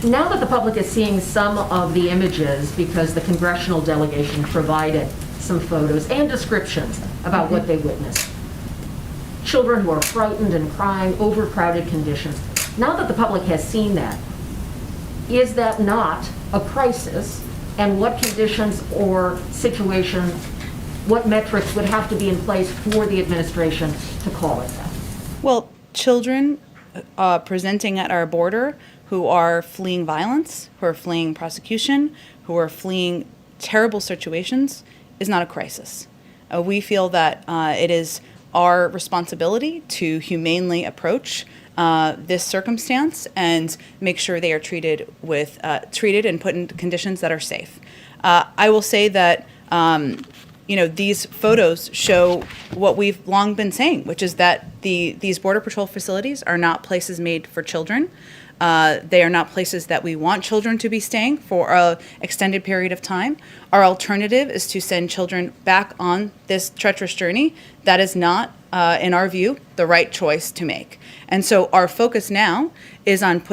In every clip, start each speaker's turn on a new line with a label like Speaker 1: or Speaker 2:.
Speaker 1: Now that the public is seeing some of the images, because the congressional delegation provided some photos and descriptions about what they witnessed, children who are frightened and crying, overcrowded conditions. Now that the public has seen that, is that not a crisis? And what conditions or situations, what metrics would have to be in place for the administration to call it that?
Speaker 2: Well, children presenting at our border who are fleeing violence, who are fleeing prosecution, who are fleeing terrible situations is not a crisis. We feel that it is our responsibility to humanely approach this circumstance and make sure they are treated and put in conditions that are safe. I will say that these photos show what we've long been saying, which is that these Border Patrol facilities are not places made for children. They are not places that we want children to be staying for an extended period of time. Our alternative is to send children back on this treacherous journey. That is not, in our view, the right choice to make. And so our focus now is on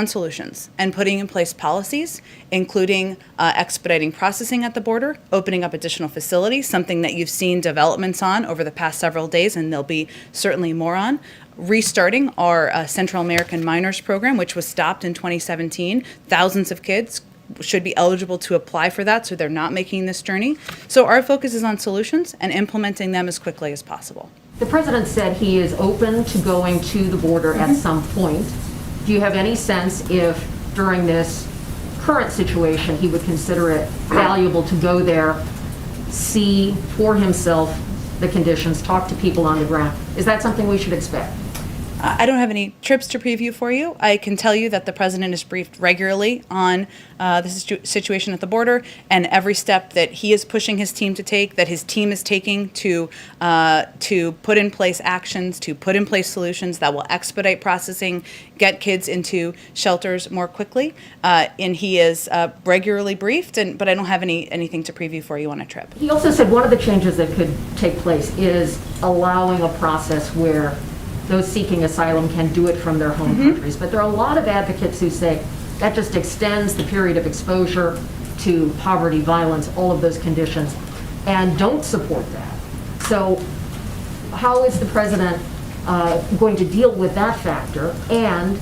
Speaker 2: solutions and putting in place policies, including expediting processing at the border, opening up additional facilities, something that you've seen developments on over the past several days, and there'll be certainly more on. Restarting our Central American Minors Program, which was stopped in 2017. Thousands of kids should be eligible to apply for that, so they're not making this journey. So our focus is on solutions and implementing them as quickly as possible.
Speaker 1: The president said he is open to going to the border at some point. Do you have any sense if during this current situation he would consider it valuable to go there, see for himself the conditions, talk to people on the ground? Is that something we should expect?
Speaker 2: I don't have any trips to preview for you. I can tell you that the president is briefed regularly on the situation at the border and every step that he is pushing his team to take, that his team is taking to put in place actions, to put in place solutions that will expedite processing, get kids into shelters more quickly. And he is regularly briefed, but I don't have anything to preview for you on a trip.
Speaker 1: He also said one of the changes that could take place is allowing a process where those seeking asylum can do it from their home countries. But there are a lot of advocates who say that just extends the period of exposure to poverty, violence, all of those conditions, and don't support that. So how is the president going to deal with that factor? And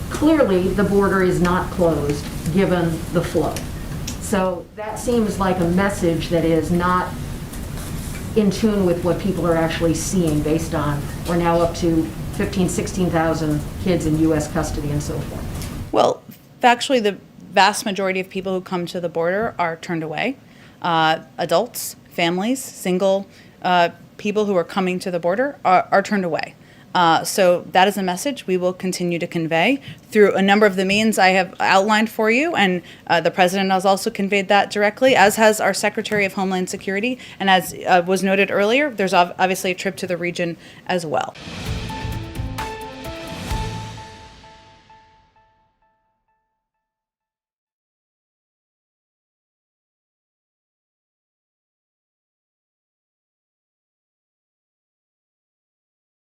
Speaker 1: clearly the border is not closed given the flow. So that seems like a message that is not in tune with what people are actually seeing based on, we're now up to 15,000, 16,000 kids in U.S. custody and so forth.
Speaker 2: Well, factually, the vast majority of people who come to the border are turned away. Adults, families, single people who are coming to the border are turned away. So that is a message we will continue to convey through a number of the means I have outlined for you, and the president has also conveyed that directly, as has our Secretary of Homeland Security, and as was noted earlier, there's obviously a trip to the region as well.